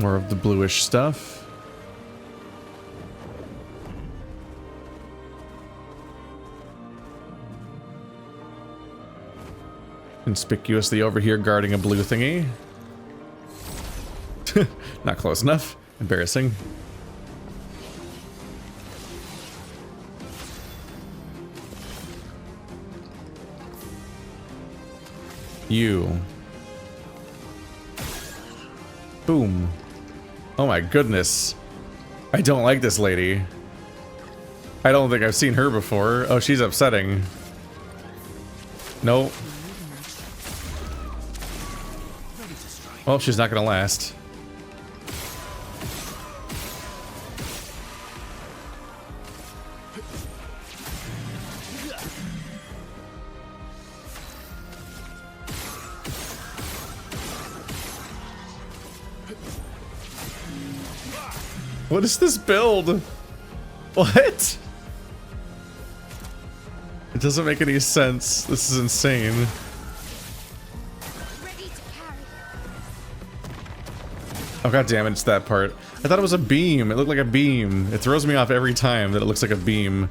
More of the bluish stuff. Conspicuously over here guarding a blue thingy. Not close enough. Embarrassing. You. Boom. Oh my goodness. I don't like this lady. I don't think I've seen her before. Oh, she's upsetting. Nope. Well, she's not gonna last. What is this build? What? It doesn't make any sense. This is insane. Oh god damn it, it's that part. I thought it was a beam. It looked like a beam. It throws me off every time that it looks like a beam.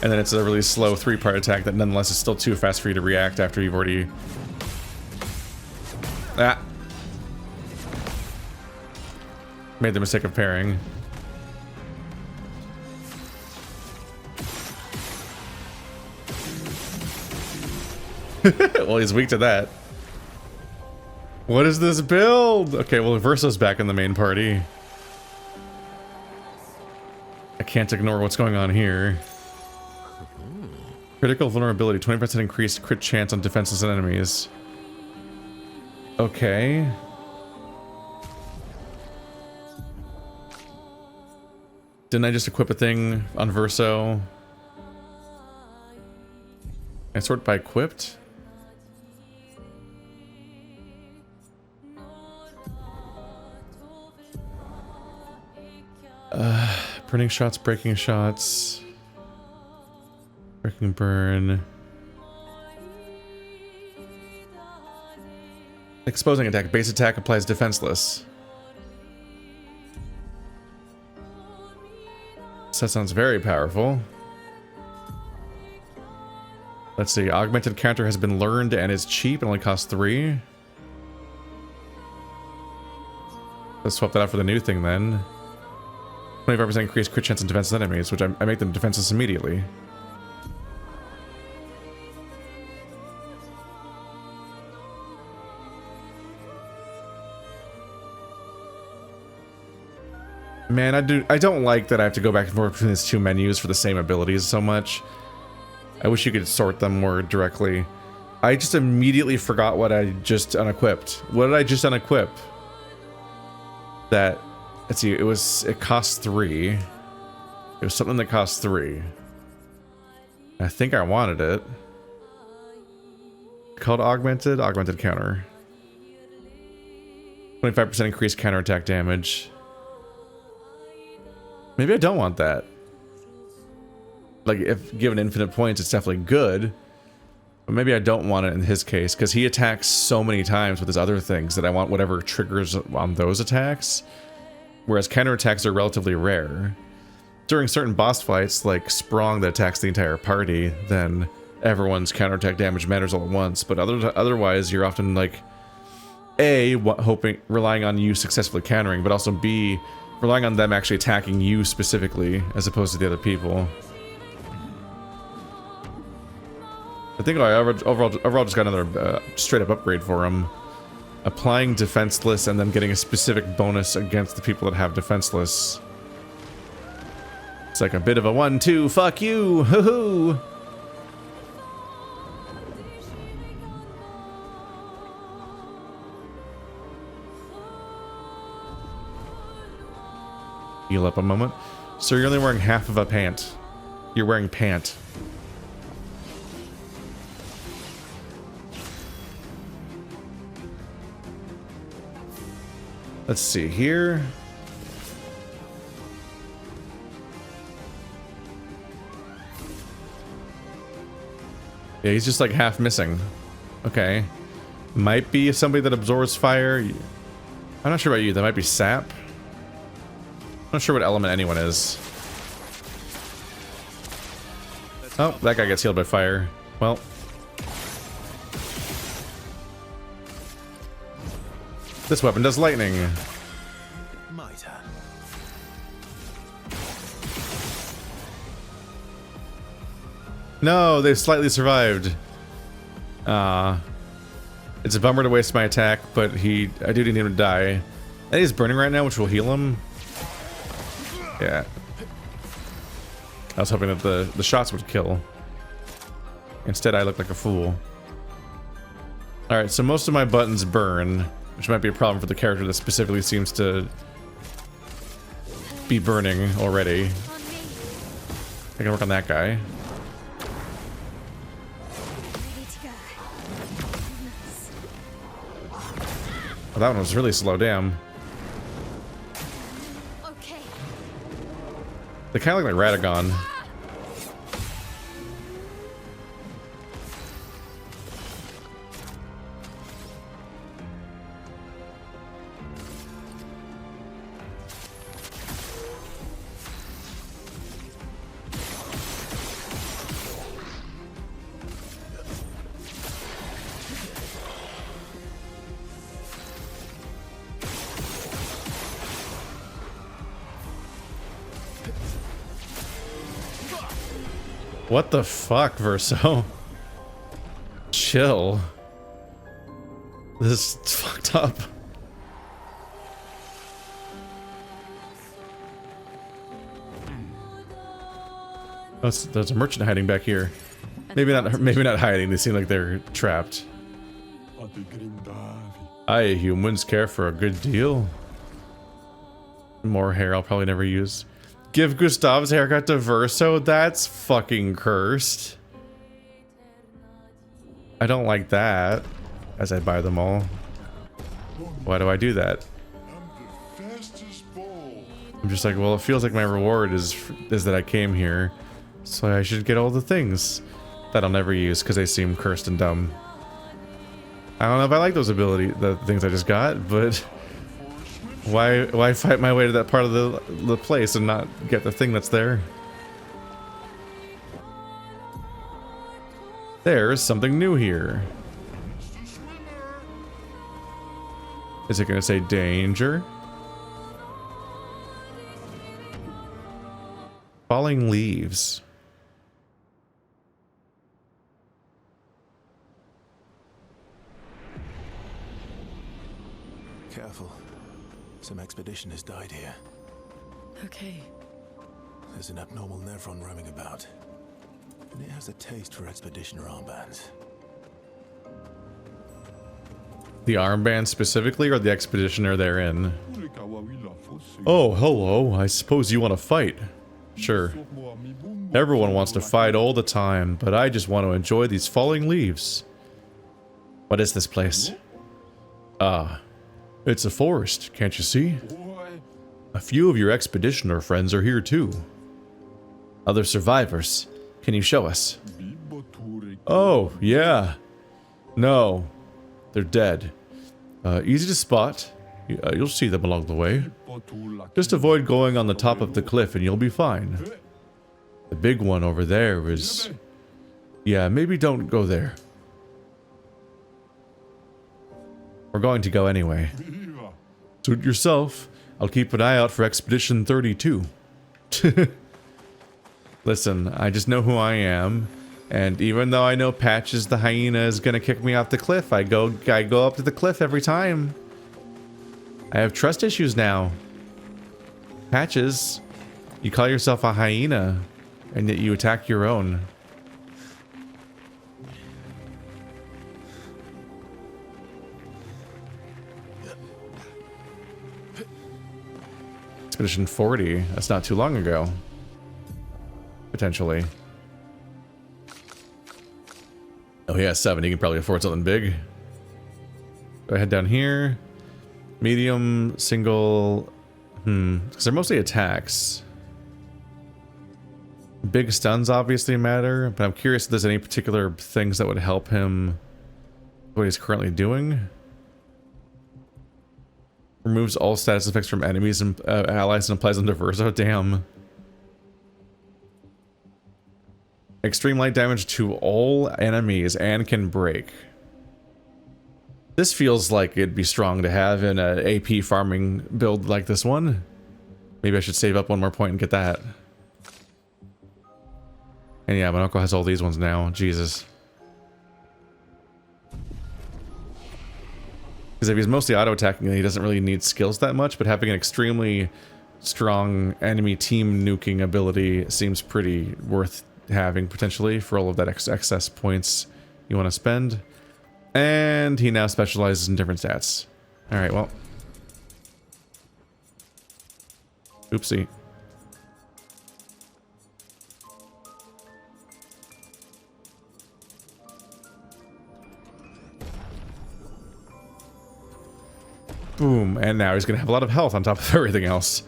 And then it's a really slow 3-part attack that nonetheless is still too fast for you to react after you've already... Ah. Made the mistake of pairing. Well, he's weak to that. What is this build? Okay, well, Verso's back in the main party. I can't ignore what's going on here. Critical vulnerability, 20% increased crit chance on defenseless enemies. Okay. Didn't I just equip a thing on Verso? I sort by equipped? Burning shots, breaking shots, breaking burn, exposing attack. Base attack applies defenseless. So that sounds very powerful. Let's see. Augmented counter has been learned and is cheap and only costs 3. Let's swap that out for the new thing then. 25% increased crit chance on defenseless enemies, which I make them defenseless immediately. Man, I don't like that I have to go back and forth between these two menus for the same abilities so much. I wish you could sort them more directly. I just immediately forgot what I just unequipped. What did I just unequip? That... Let's see, it cost 3. It was something that cost 3. I think I wanted it. Called augmented counter. 25% increased counterattack damage. Maybe I don't want that. Like, if given infinite points, it's definitely good. But maybe I don't want it in his case, because he attacks so many times with his other things that I want whatever triggers on those attacks. Whereas counterattacks are relatively rare. During certain boss fights, like Sprong that attacks the entire party, then everyone's counterattack damage matters all at once. But otherwise, you're often like, A, relying on you successfully countering, but also B, relying on them actually attacking you specifically, as opposed to the other people. I think I overall just got another straight up upgrade for him. Applying defenseless and then getting a specific bonus against the people that have defenseless. It's like a bit of a 1-2, fuck you, hoo-hoo! Heal up a moment. So you're only wearing half of a pant. You're wearing pant. Let's see here. Yeah, he's just like half missing. Okay. Might be somebody that absorbs fire. I'm not sure about you. That might be sap. Not sure what element anyone is. Oh, that guy gets healed by fire. Well. This weapon does lightning. My turn. No, they slightly survived. It's a bummer to waste my attack, but I do need him to die. I think he's burning right now, which will heal him. Yeah. I was hoping that the shots would kill. Instead, I look like a fool. Alright, so most of my buttons burn, which might be a problem for the character that specifically seems to be burning already. I can work on that guy. Oh, that one was really slow, damn. They kind of look like Radagon. What the fuck, Verso? Chill. This is fucked up. Oh, there's a merchant hiding back here. Maybe not hiding. They seem like they're trapped. Aye, humans care for a good deal. More hair I'll probably never use. Give Gustav's haircut to Verso? That's fucking cursed. I don't like that. As I buy them all. Why do I do that? I'm just like, well, it feels like my reward is that I came here. So I should get all the things that I'll never use because they seem cursed and dumb. I don't know if I like those the things I just got, but why fight my way to that part of the place and not get the thing that's there? There's something new here. Is it gonna say danger? Falling leaves. Careful. Some expeditioners died here. Okay. There's an abnormal nephron roaming about. And it has a taste for expeditioner armbands. The armband specifically, or the expeditioner they're in? Oh, hello. I suppose you want to fight. Sure. Everyone wants to fight all the time, but I just want to enjoy these falling leaves. What is this place? Ah, it's a forest, can't you see? A few of your expeditioner friends are here too. Other survivors. Can you show us? Oh, yeah. No. They're dead. Easy to spot. You'll see them along the way. Just avoid going on the top of the cliff and you'll be fine. The big one over there is... Yeah, maybe don't go there. We're going to go anyway. Suit yourself. I'll keep an eye out for Expedition 32. Listen, I just know who I am. And even though I know Patches the hyena is gonna kick me off the cliff, I go up to the cliff every time. I have trust issues now. Patches, you call yourself a hyena, and yet you attack your own. Expedition 40, that's not too long ago. Potentially. Oh yeah, 7, you can probably afford something big. Go ahead down here. Medium, single, because they're mostly attacks. Big stuns obviously matter, but I'm curious if there's any particular things that would help him what he's currently doing. Removes all status effects from enemies and allies and applies them to Verso. Damn. Extreme light damage to all enemies and can break. This feels like it'd be strong to have in an AP farming build like this one. Maybe I should save up one more point and get that. And yeah, my uncle has all these ones now. Jesus. Because if he's mostly auto-attacking, then he doesn't really need skills that much, but having an extremely strong enemy team nuking ability seems pretty worth having, potentially, for all of that excess points you want to spend. And he now specializes in different stats. Alright, well. Oopsie. Boom, and now he's gonna have a lot of health on top of everything else.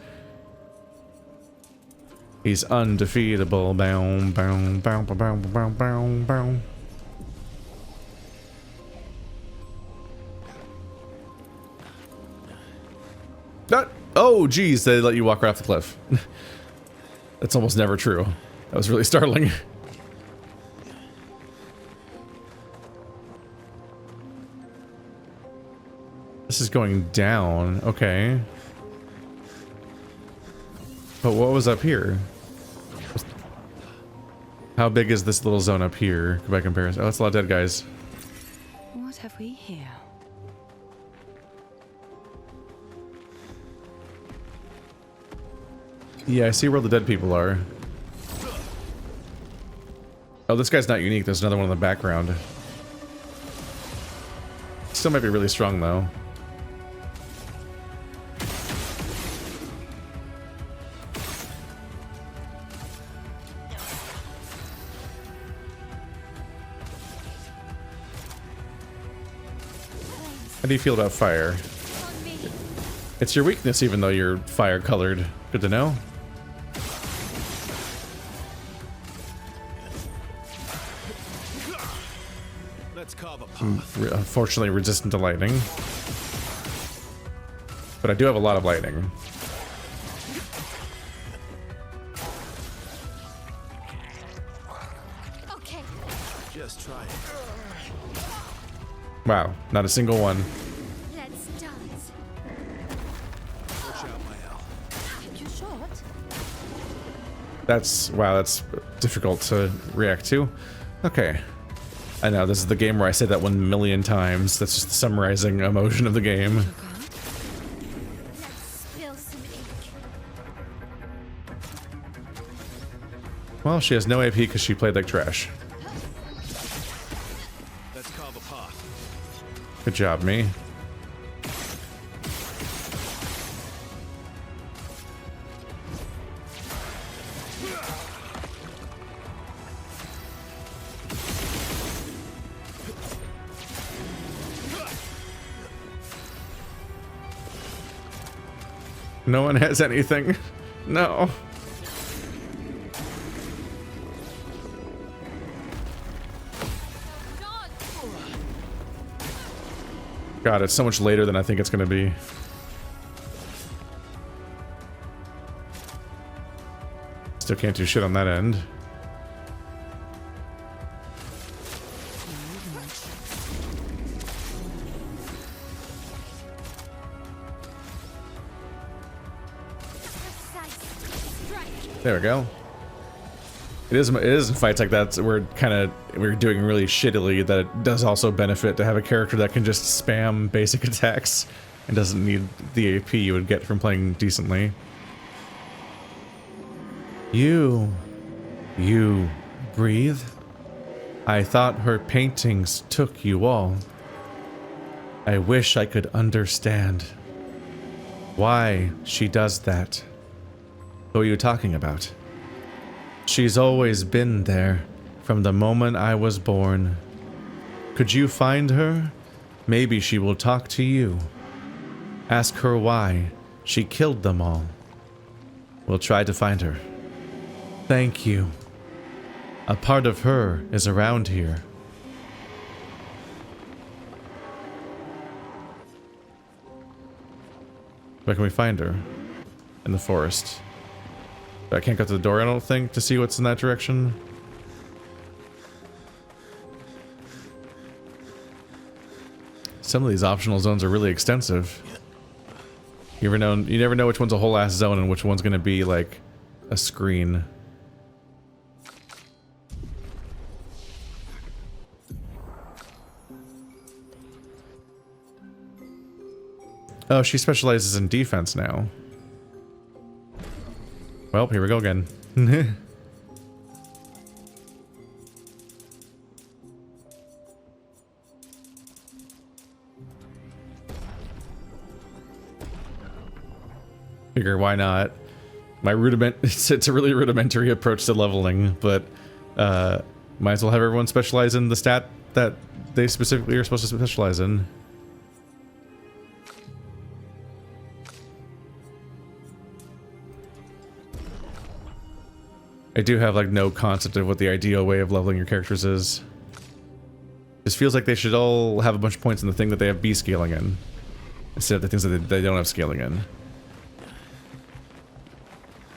He's undefeatable. Bow, bow, bow, bow, bow, bow, bow, bow. Oh, geez, they let you walk right off the cliff. That's almost never true. That was really startling. This is going down. Okay. But what was up here? How big is this little zone up here by comparison? Oh, it's a lot of dead guys. What have we here? Yeah, I see where the dead people are. Oh, this guy's not unique. There's another one in the background. Still might be really strong, though. How do you feel about fire? It's your weakness, even though you're fire-colored. Good to know. Unfortunately resistant to lightning. But I do have a lot of lightning. Okay. Just try it. Wow, not a single one. Let's dance. Watch out, my owl. You shot? That's, wow, that's difficult to react to. Okay. I know, this is the game where I say that 1,000,000 times. That's just the summarizing emotion of the game. Let's spill some ink. Well, she has no AP because she played like trash. Let's carve a path. Good job, me. No one has anything. No. God, it's so much later than I think it's gonna be. Still can't do shit on that end. There we go. It is in fights like that we're doing really shittily that it does also benefit to have a character that can just spam basic attacks and doesn't need the AP you would get from playing decently. You breathe? I thought her paintings took you all. I wish I could understand why she does that. Who are you talking about? She's always been there, from the moment I was born. Could you find her? Maybe she will talk to you. Ask her why she killed them all. We'll try to find her. Thank you. A part of her is around here. Where can we find her? In the forest. I can't go to the door, I don't think, to see what's in that direction. Some of these optional zones are really extensive. You never know which one's a whole ass zone and which one's gonna be like a screen. Oh, she specializes in defense now. Well, here we go again. Figure, why not? It's a really rudimentary approach to leveling, but might as well have everyone specialize in the stat that they specifically are supposed to specialize in. I do have like no concept of what the ideal way of leveling your characters is. Just feels like they should all have a bunch of points in the thing that they have B scaling in, instead of the things that they don't have scaling in.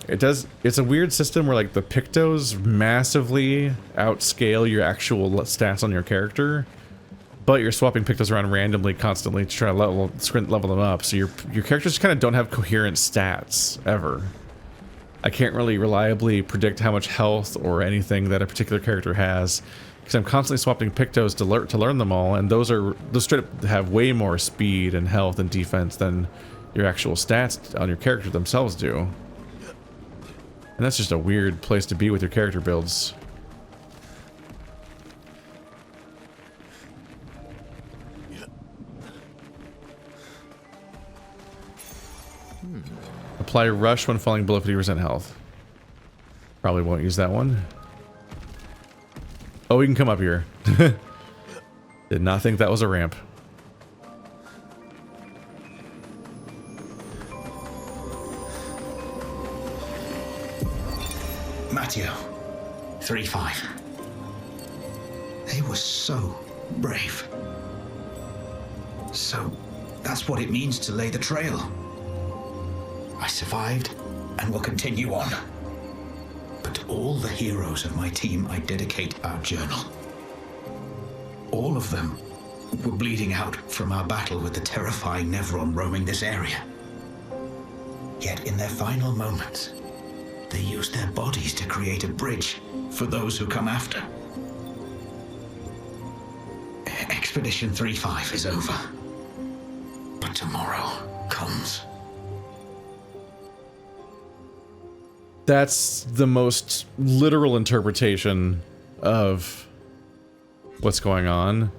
It's a weird system where like the pictos massively outscale your actual stats on your character, but you're swapping pictos around randomly constantly to try to level them up, so your characters kind of don't have coherent stats ever. I can't really reliably predict how much health or anything that a particular character has, because I'm constantly swapping pictos to learn them all, and those straight up have way more speed and health and defense than your actual stats on your character themselves do. And that's just a weird place to be with your character builds. Apply rush when falling below 50% health. Probably won't use that one. Oh, we can come up here. Did not think that was a ramp. Matteo, 3-5. They were so brave. So, that's what it means to lay the trail. I survived and will continue on. But to all the heroes of my team, I dedicate our journal. All of them were bleeding out from our battle with the terrifying Nevron roaming this area. Yet in their final moments, they used their bodies to create a bridge for those who come after. Expedition 3-5 is over. But tomorrow comes. That's the most literal interpretation of what's going on.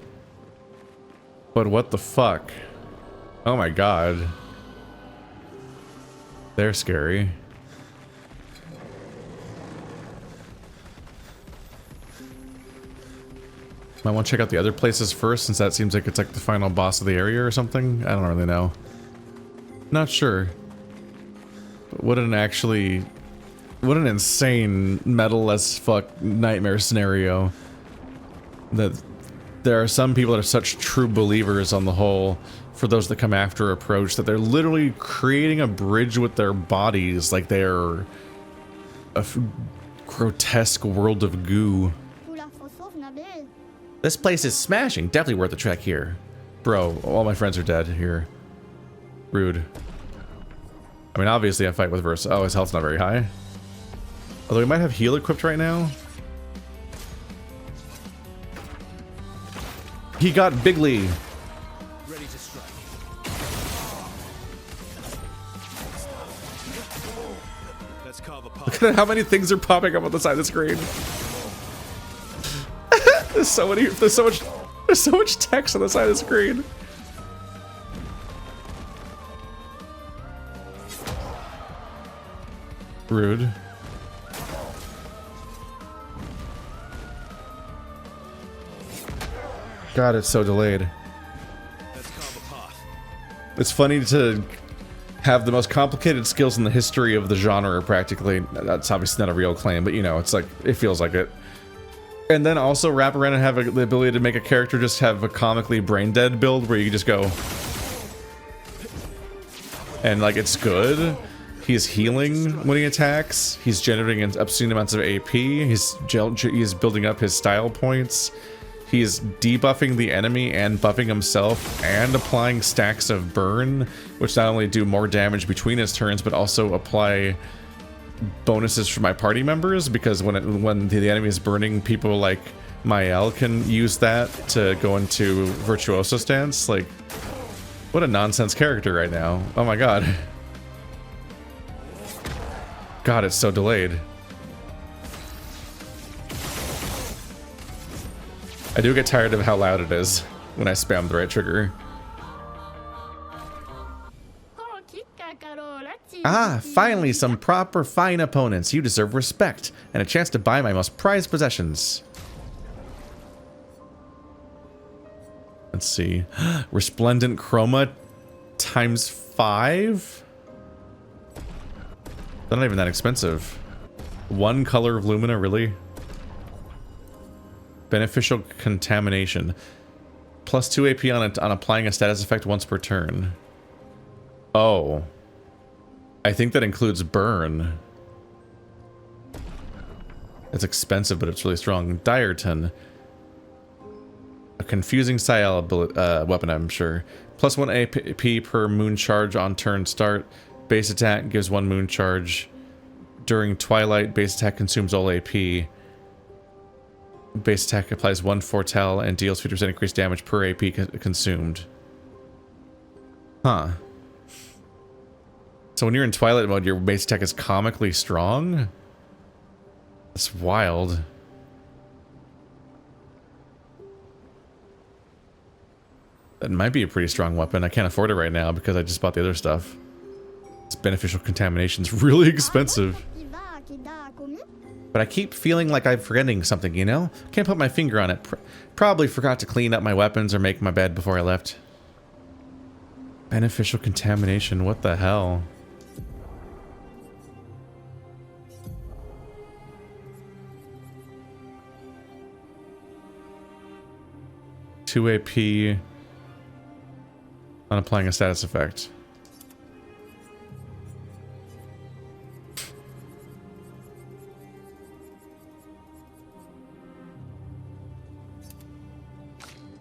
But what the fuck? Oh my god. They're scary. Might want to check out the other places first, since that seems like it's like the final boss of the area or something. I don't really know. Not sure. But what an insane metal as fuck nightmare scenario. That there are some people that are such true believers on the whole, for those that come after approach, that they're literally creating a bridge with their bodies like they're a grotesque world of goo. This place is smashing. Definitely worth the trek here. Bro, all my friends are dead here. Rude. I mean, obviously I fight with Verso. Oh, his health's not very high. Although we might have heal equipped right now. He got Bigly. Ready to strike. Let's carve a path. Look at how many things are popping up on the side of the screen. There's so much text on the side of the screen. Rude. God, it's so delayed. Let's carve a path. It's funny to have the most complicated skills in the history of the genre, practically. That's obviously not a real claim, but you know, it's like, it feels like it. And then also wrap around and have the ability to make a character just have a comically brain dead build where you can just go. and like it's good. He's healing when he attacks. He's generating obscene amounts of AP. He's building up his style points. He's debuffing the enemy and buffing himself and applying stacks of burn, which not only do more damage between his turns, but also apply bonuses for my party members, because when the enemy is burning, people like Mael can use that to go into Virtuoso stance. Like, what a nonsense character right now. Oh my god. God, it's so delayed. I do get tired of how loud it is when I spam the right trigger. Ah, finally some proper fine opponents. You deserve respect and a chance to buy my most prized possessions. Let's see. Resplendent Chroma times 5? They're not even that expensive. One color of Lumina, really? Beneficial Contamination. Plus 2 AP on applying a status effect once per turn. Oh. I think that includes burn. It's expensive, but it's really strong. Direton. A confusing style weapon, I'm sure. Plus 1 AP per moon charge on turn start. Base attack gives 1 moon charge. During Twilight, base attack consumes all AP. Base attack applies 1 foretell and deals 50% increased damage per AP consumed. Huh. So when you're in Twilight mode, your base attack is comically strong? That's wild. That might be a pretty strong weapon. I can't afford it right now because I just bought the other stuff. This beneficial contamination is really expensive. But I keep feeling like I'm forgetting something, you know? Can't put my finger on it. Probably forgot to clean up my weapons or make my bed before I left. Beneficial contamination, what the hell? Two AP on applying a status effect.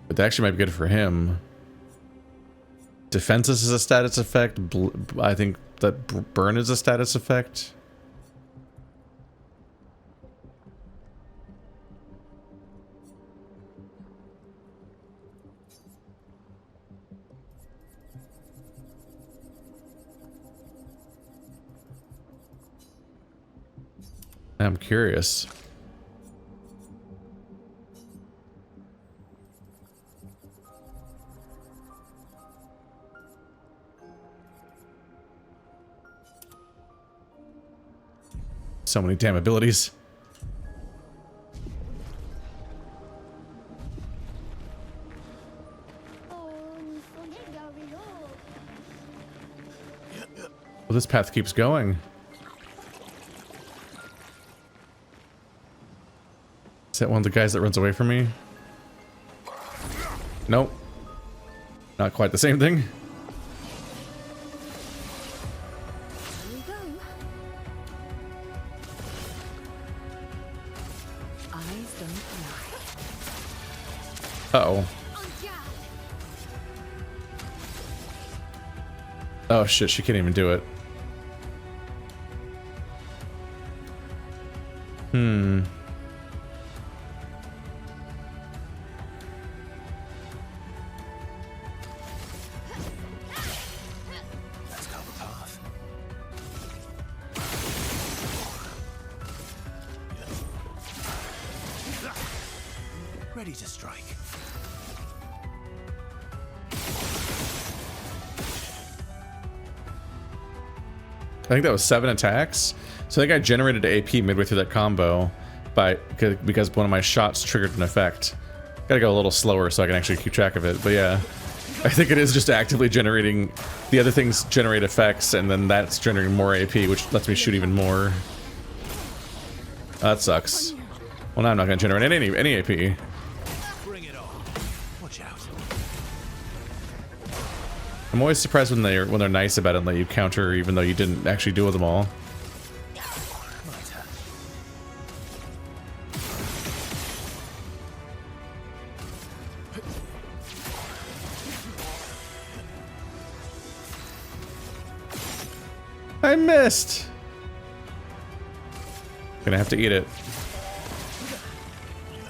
But that actually might be good for him. Defenses is a status effect. I think that burn is a status effect. I'm curious. So many damn abilities. Well, this path keeps going. Is that one of the guys that runs away from me? Nope. Not quite the same thing. Uh-oh. Oh shit, she can't even do it. Let's go the path. Ready to strike. I think that was 7 attacks. So I think I generated AP midway through that combo because one of my shots triggered an effect. Gotta go a little slower so I can actually keep track of it. But yeah, I think it is just actively generating. The other things generate effects, and then that's generating more AP, which lets me shoot even more. That sucks. Well, now I'm not gonna generate any AP. Bring it on. Watch out. I'm always surprised when they're nice about it and let you counter even though you didn't actually do them all. I missed. Gonna have to eat it.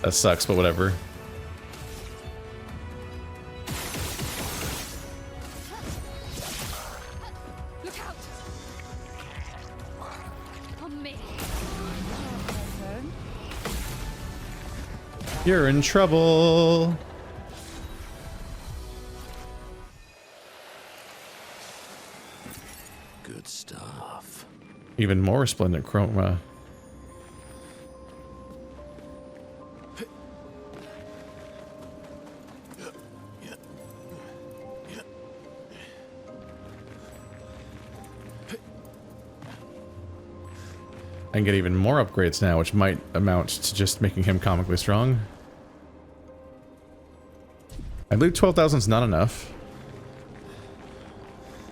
That sucks, but whatever. Look out! On me. You're in trouble. Good stuff. Even more resplendent chroma. I can get even more upgrades now, which might amount to just making him comically strong. I believe 12,000 is not enough.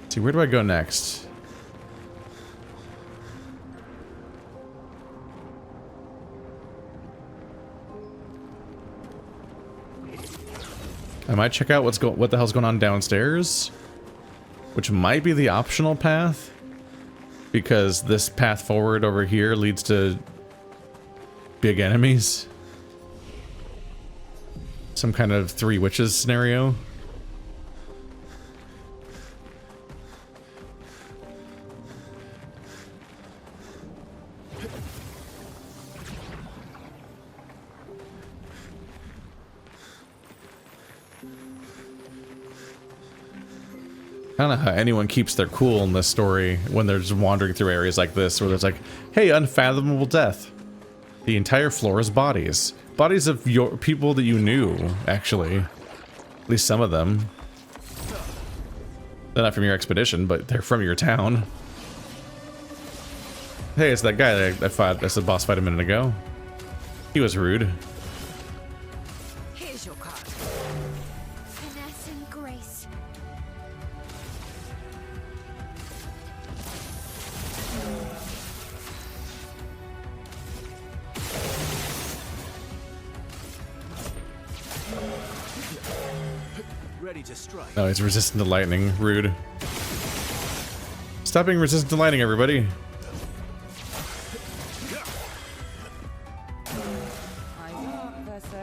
Let's see, where do I go next? I might check out what the hell's going on downstairs, which might be the optional path, because this path forward over here leads to big enemies. Some kind of three witches scenario. I don't know how anyone keeps their cool in this story when they're just wandering through areas like this where there's like, hey, unfathomable death. The entire floor is bodies. Bodies of your people that you knew, actually. At least some of them. They're not from your expedition, but they're from your town. Hey, it's that guy that I fought, that's the boss fight a minute ago. He was rude. Here's your card. Finesse and grace. Ready to strike. Oh, he's resistant to lightning. Rude. Stop being resistant to lightning, everybody. Eyes up, Verso.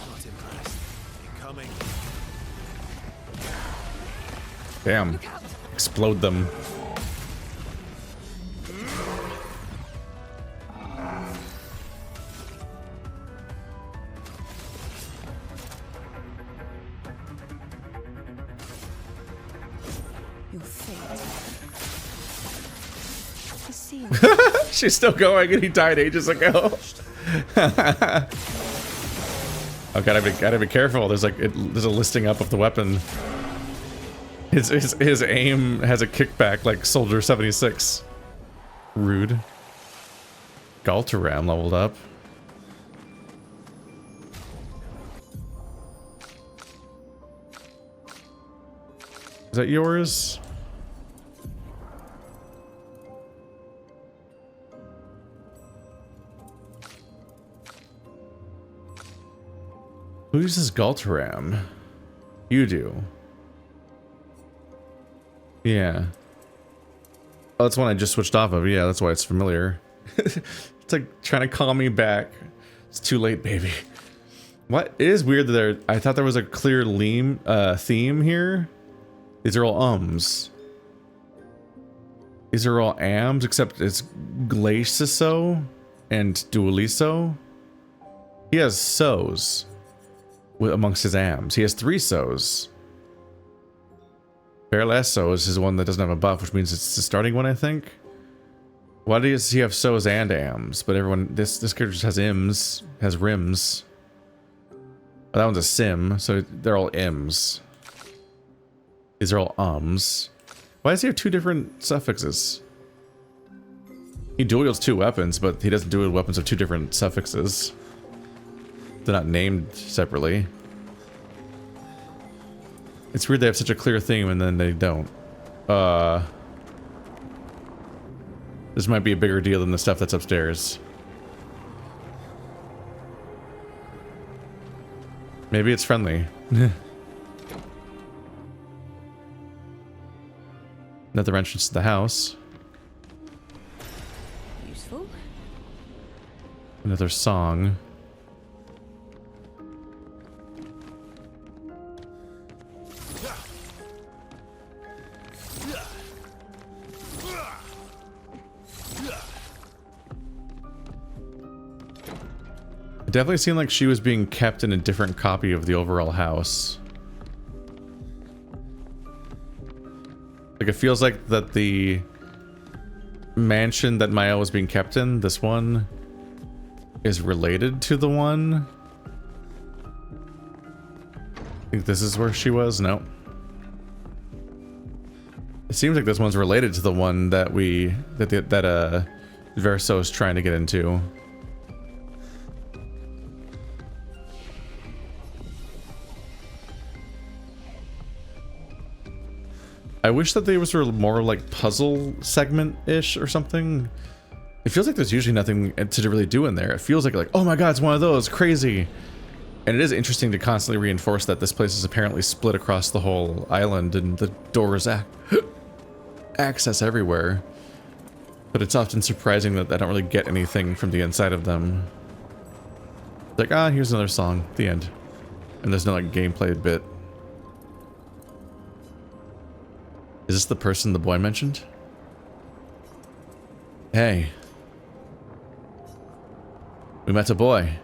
Not impressed. Incoming. Damn. Explode them. Your fate. The seal. She's still going and he died ages ago. Oh, gotta be careful. There's like, there's a listing up of the weapon. His aim has a kickback like Soldier 76. Rude. Galtaram leveled up. Is that yours? Who uses Galtaram? You do. Yeah. Oh, that's one I just switched off of. Yeah, that's why it's familiar. It's like trying to call me back. It's too late, baby. What? It is weird that I thought there was a clear theme here. These are all ums. These are all ams, except it's Glaciso and Dualiso. He has so's amongst his ams. He has 3 so's. Verso is his one that doesn't have a buff, which means it's the starting one, I think. Why does he have so's and ams? But everyone, this character just has ims, has rims. Oh, that one's a sim, so they're all ims. These are all ums. Why does he have 2 different suffixes? He dual wields 2 weapons, but he doesn't dual weapons of 2 different suffixes. They're not named separately. It's weird they have such a clear theme and then they don't. This might be a bigger deal than the stuff that's upstairs. Maybe it's friendly. Another entrance to the house. Useful. Another song. It definitely seemed like she was being kept in a different copy of the overall house. Like, it feels like that the mansion that Maya was being kept in, this one, is related to the one. I think this is where she was? No. It seems like this one's related to the one that Verso is trying to get into. I wish that they were more like puzzle segment-ish or something. It feels like there's usually nothing to really do in there. It feels like, oh my god, it's one of those, crazy. And it is interesting to constantly reinforce that this place is apparently split across the whole island and the doors access everywhere. But it's often surprising that I don't really get anything from the inside of them. Like, here's another song, the end. And there's no like gameplay bit. Is this the person the boy mentioned? Hey. We met a boy.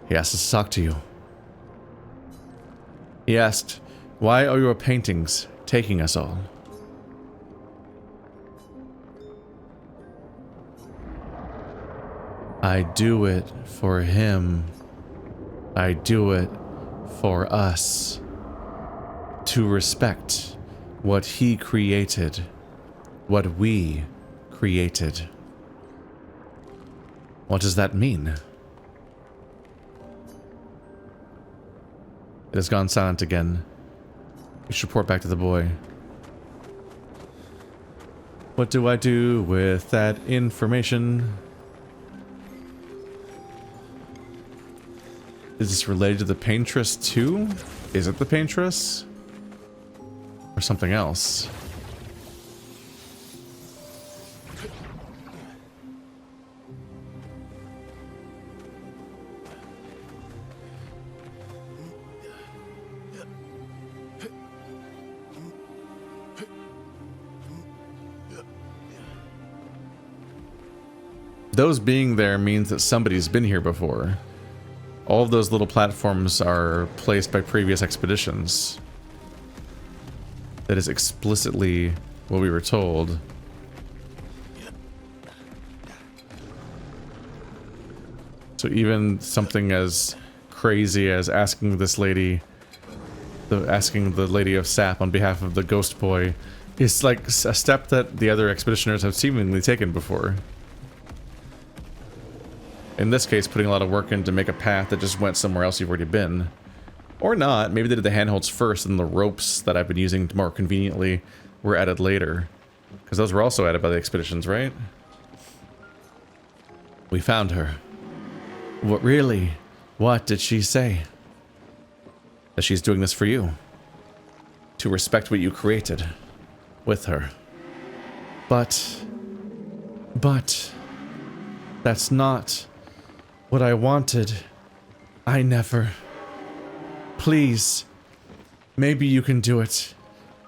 He asked us to talk to you. He asked, why are your paintings taking us all? I do it for him. I do it for us. To respect what he created, what we created. What does that mean? It has gone silent again. We should report back to the boy. What do I do with that information? Is this related to the Paintress too? Is it the Paintress? Or something else? Those being there means that somebody's been here before. All of those little platforms are placed by previous expeditions. That is explicitly what we were told. So even something as crazy as asking this lady, asking the Lady of Sap on behalf of the Ghost Boy, is like a step that the other expeditioners have seemingly taken before. In this case, putting a lot of work in to make a path that just went somewhere else you've already been. Or not. Maybe they did the handholds first and the ropes that I've been using more conveniently were added later. Because those were also added by the expeditions, right? We found her. What really? What did she say? That she's doing this for you. To respect what you created. With her. But... That's not what I wanted. I never... Please. Maybe you can do it.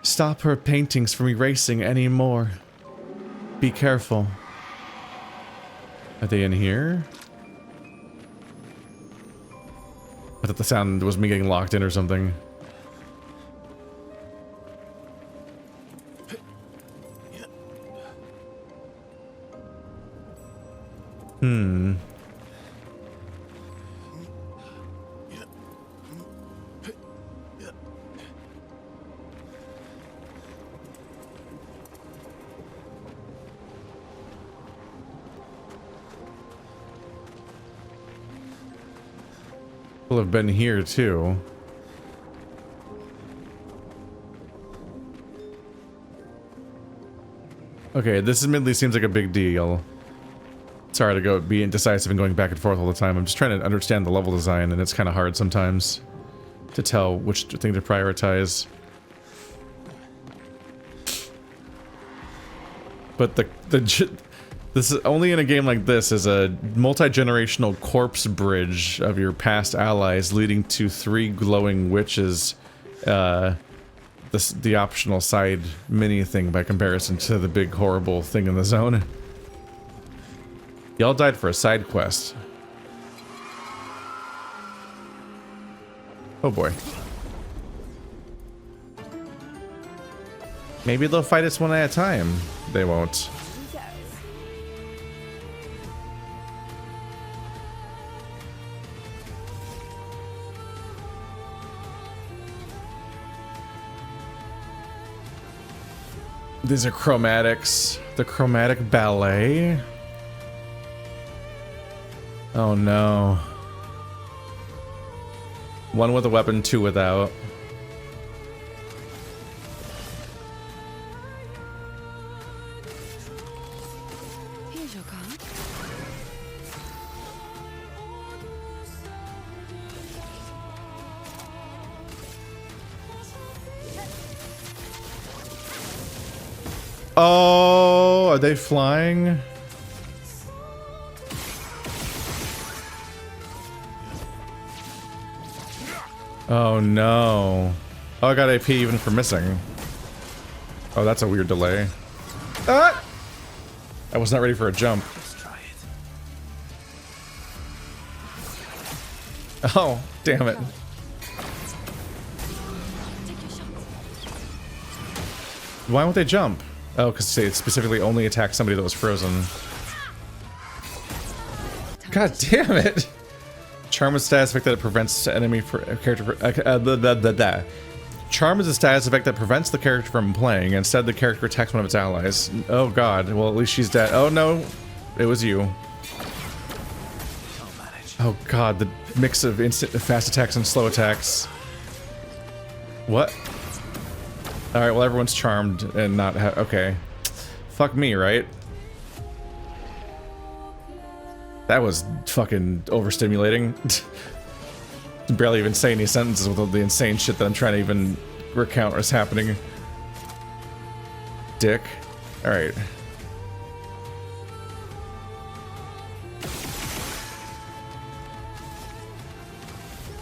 Stop her paintings from erasing anymore. Be careful. Are they in here? I thought the sound was me getting locked in or something. Will have been here too. Okay, this admittedly seems like a big deal. Sorry to go be indecisive and going back and forth all the time. I'm just trying to understand the level design, and it's kind of hard sometimes to tell which thing to prioritize. But this is only in a game like this is a multi-generational corpse bridge of your past allies leading to 3 glowing witches. The optional side mini thing by comparison to the big horrible thing in the zone. Y'all died for a side quest. Oh boy. Maybe they'll fight us one at a time. They won't. These are chromatics. The chromatic ballet. Oh no. 1 with a weapon, 2 without. Here's your card. Oh, are they flying? Oh no. Oh, I got AP even for missing. Oh, that's a weird delay. Ah! I was not ready for a jump. Let's try it. Oh, damn it. Take your shot. Why won't they jump? Oh, because it specifically only attacked somebody that was frozen. God damn it! Charm is a status effect that it prevents enemy for a character. Charm is a status effect that prevents the character from playing. Instead, the character attacks one of its allies. Oh god. Well, at least she's dead. Oh no, it was you. I'll manage. Oh god, the mix of instant fast attacks and slow attacks. What? All right. Well, everyone's charmed and not. Okay. Fuck me, right? That was fucking overstimulating. Barely even say any sentences with all the insane shit that I'm trying to even recount what's happening. Dick. Alright.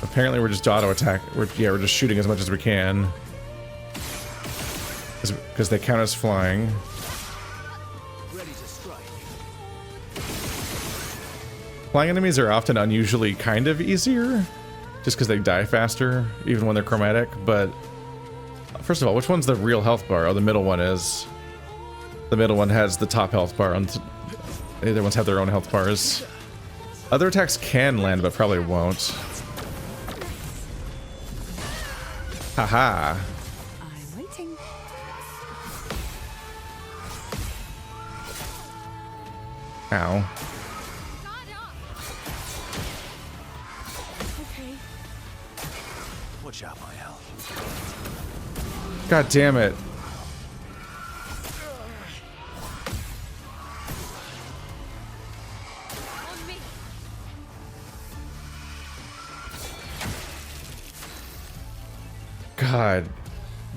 Apparently we're just auto attack. We're just shooting as much as we can. Because they count as flying. Ready to strike. Flying enemies are often unusually kind of easier, just because they die faster, even when they're chromatic, but... First of all, which one's the real health bar? Oh, the middle one is. The middle one has the top health bar. The other ones have their own health bars. Other attacks can land, but probably won't. Haha. I'm waiting. Ow. Okay. Watch out, my hell. God damn it. On me. God.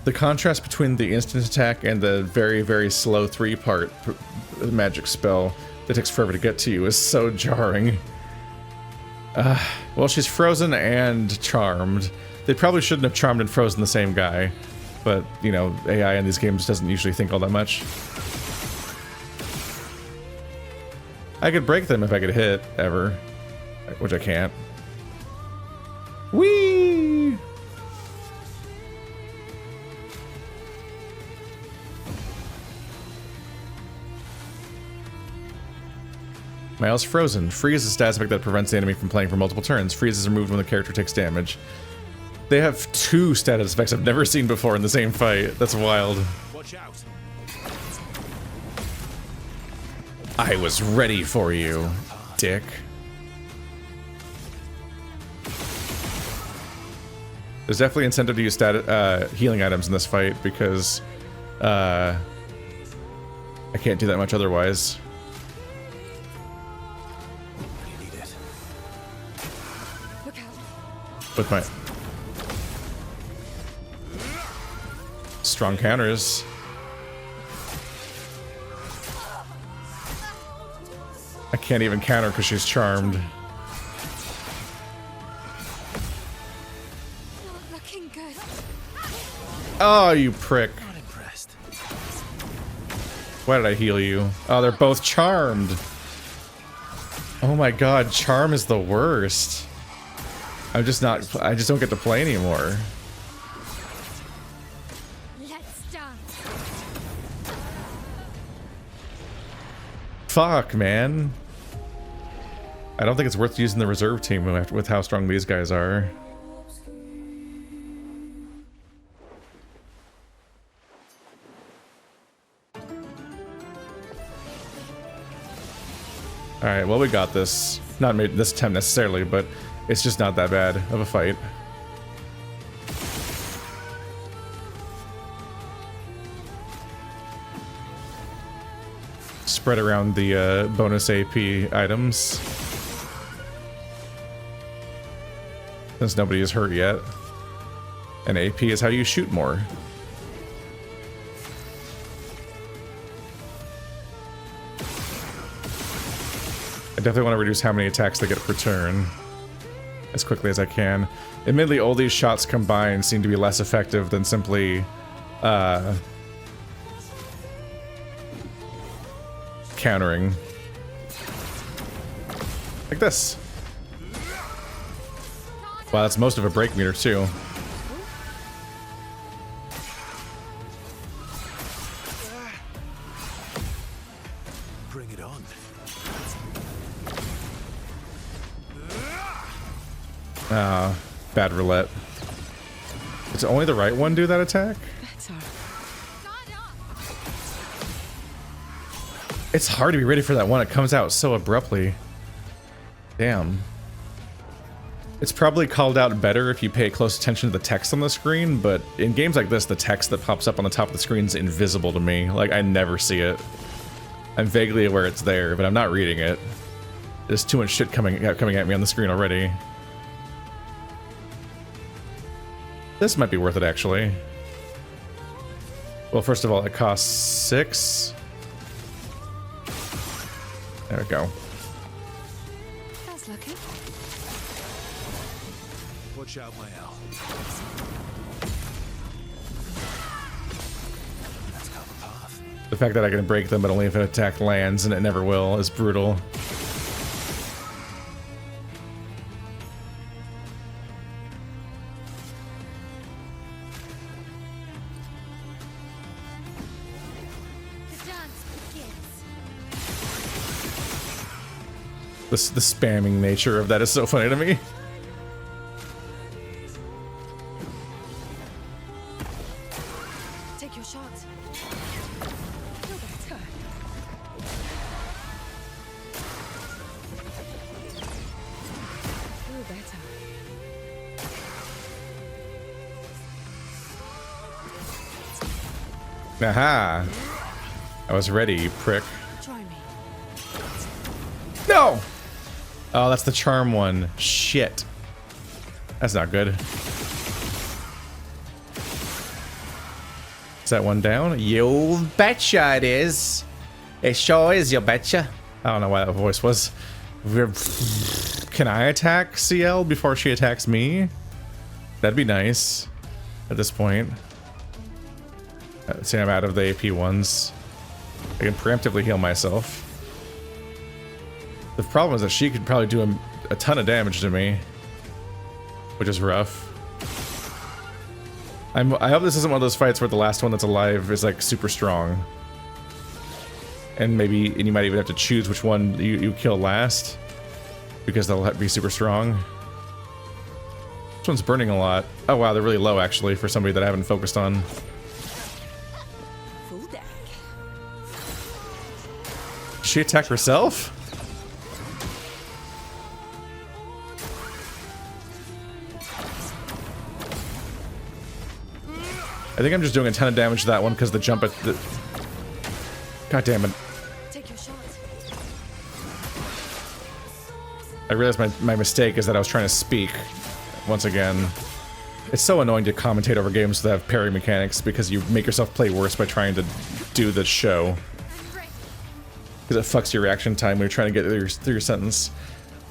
The contrast between the instant attack and the very, very slow 3-part magic spell that takes forever to get to you is so jarring. Well, she's frozen and charmed. They probably shouldn't have charmed and frozen the same guy. But, you know, AI in these games doesn't usually think all that much. I could break them if I could hit, ever. Which I can't. Whee! Miles frozen. Freeze is a status effect that prevents the enemy from playing for multiple turns. Freeze is removed when the character takes damage. They have 2 status effects I've never seen before in the same fight. That's wild. Watch out. I was ready for you, dick. There's definitely incentive to use healing items in this fight because I can't do that much otherwise. You need it. Look out. With my strong counters. I can't even counter because she's charmed. Not looking good. Oh, you prick. Not impressed. Why did I heal you? Oh, they're both charmed. Oh my god, charm is the worst. I just don't get to play anymore. Let's dance. Fuck, man. I don't think it's worth using the reserve team with how strong these guys are. Alright, well, we got this. Not made this time necessarily, but it's just not that bad of a fight. Spread around the bonus AP items. Since nobody is hurt yet. And AP is how you shoot more. I definitely want to reduce how many attacks they get per turn as quickly as I can. Admittedly, all these shots combined seem to be less effective than simply countering. Like this. Wow, that's most of a break meter too. Bring it on. Bad roulette. Does only the right one do that attack? It's hard to be ready for that one. It comes out so abruptly. Damn. It's probably called out better if you pay close attention to the text on the screen, but in games like this, the text that pops up on the top of the screen is invisible to me. Like, I never see it. I'm vaguely aware it's there, but I'm not reading it. There's too much shit coming at me on the screen already. This might be worth it, actually. Well, first of all, it costs 6. There we go. That's lucky. Watch out, my L. Let's cut the path. The fact that I can break them, but only if an attack lands, and it never will, is brutal. The spamming nature of that is so funny to me. Take your shots. Feel better. Feel better. Aha! I was ready, you prick. Try me. No! Oh, that's the charm one. Shit. That's not good. Is that one down? You betcha it is. It sure is, you betcha. I don't know why that voice was. Can I attack CL before she attacks me? That'd be nice at this point. See, I'm out of the AP ones. I can preemptively heal myself. The problem is that she could probably do a ton of damage to me, which is rough. I hope this isn't one of those fights where the last one that's alive is like super strong, and you might even have to choose which one you kill last because they'll be super strong. This one's burning a lot. Oh wow, they're really low actually for somebody that I haven't focused on. Did she attack herself? I think I'm just doing a ton of damage to that one because the jump at the... God damn it. Take your shot. I realized my mistake is that I was trying to speak once again. It's so annoying to commentate over games that have parry mechanics because you make yourself play worse by trying to do the show. Because it fucks your reaction time when you're trying to get through your sentence.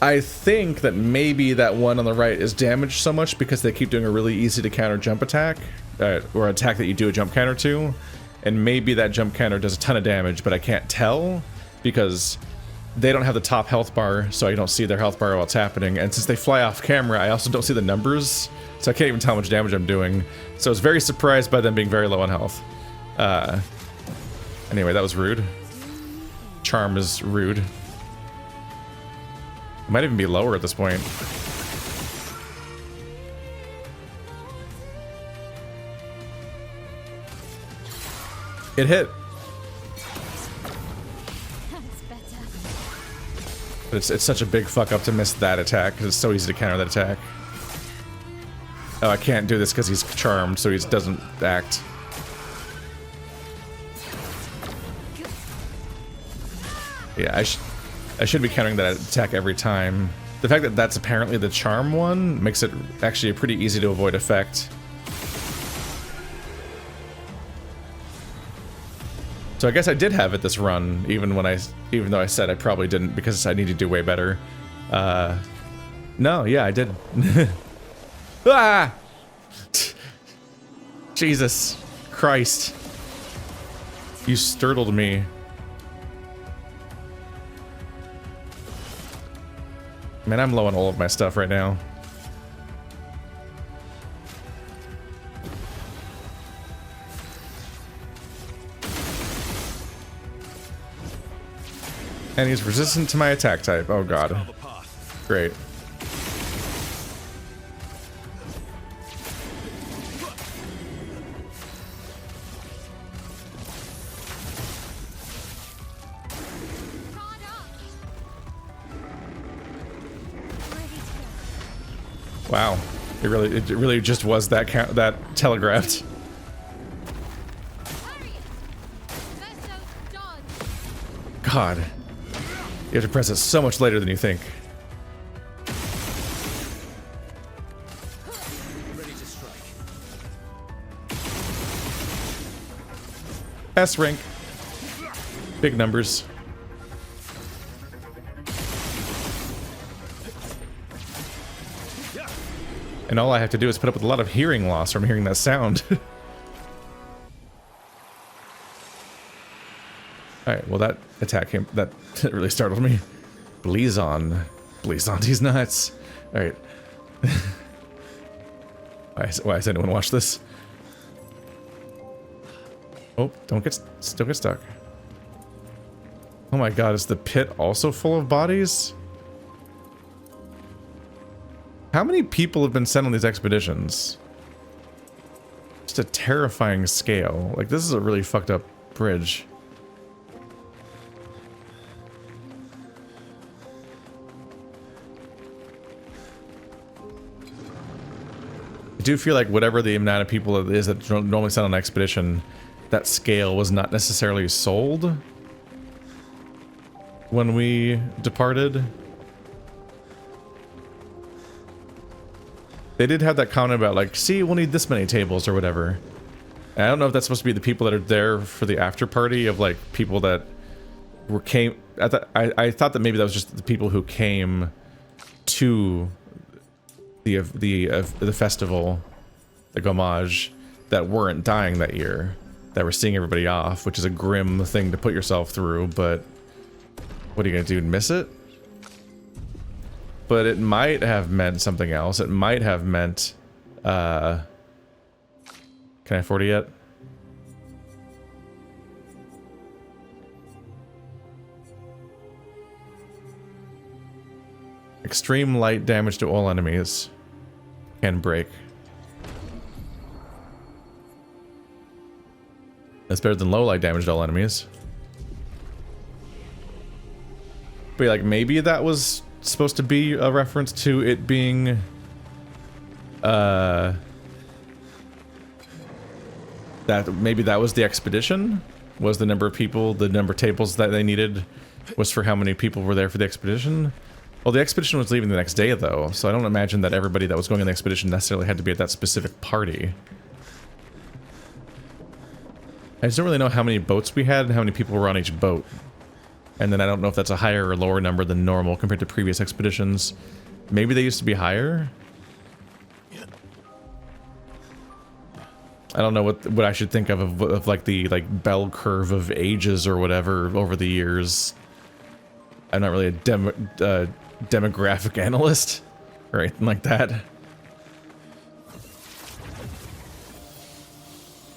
I think that maybe that one on the right is damaged so much because they keep doing a really easy to counter jump attack, or attack that you do a jump counter to, and maybe that jump counter does a ton of damage, but I can't tell because they don't have the top health bar, so I don't see their health bar while it's happening, and since they fly off camera, I also don't see the numbers, so I can't even tell how much damage I'm doing, so I was very surprised by them being very low on health. Anyway, that was rude. Charm is rude. It might even be lower at this point. It hit. That's better. But it's such a big fuck up to miss that attack because it's so easy to counter that attack. Oh, I can't do this because he's charmed, so he doesn't act. Yeah, I should be countering that attack every time. The fact that that's apparently the charm one makes it actually a pretty easy to avoid effect. So I guess I did have it this run, even though I said I probably didn't because I need to do way better. No, yeah, I did. Ah! Jesus Christ. You startled me. Man, I'm low on all of my stuff right now. And he's resistant to my attack type. Oh god. Great. Wow, it really just was that telegraphed. God, you have to press it so much later than you think. S rank, big numbers. And all I have to do is put up with a lot of hearing loss from hearing that sound. Alright, well that attack came, that really startled me. Blizon. Blizon, he's nuts. Alright. Why has anyone watched this? Oh, still get stuck. Oh my god, is the pit also full of bodies? How many people have been sent on these expeditions? Just a terrifying scale. Like, this is a really fucked up bridge. I do feel like whatever the amount of people it is that normally sent on an expedition, that scale was not necessarily sold when we departed. They did have that comment about, like, see, we'll need this many tables or whatever. And I don't know if that's supposed to be the people that are there for the after party of, like, people that came... I thought that maybe that was just the people who came to the festival, the Gommage, that weren't dying that year, that were seeing everybody off, which is a grim thing to put yourself through, but what are you gonna do, miss it? But it might have meant something else. It might have meant, can I afford it yet? Extreme light damage to all enemies can break. That's better than low light damage to all enemies. But like, maybe that was supposed to be a reference to it being that maybe that was the expedition? Was the number of people, the number of tables that they needed was for how many people were there for the expedition? Well, the expedition was leaving the next day, though, so I don't imagine that everybody that was going on the expedition necessarily had to be at that specific party. I just don't really know how many boats we had and how many people were on each boat. And then I don't know if that's a higher or lower number than normal compared to previous expeditions. Maybe they used to be higher? I don't know what I should think of like the bell curve of ages or whatever over the years. I'm not really a demographic analyst or anything like that.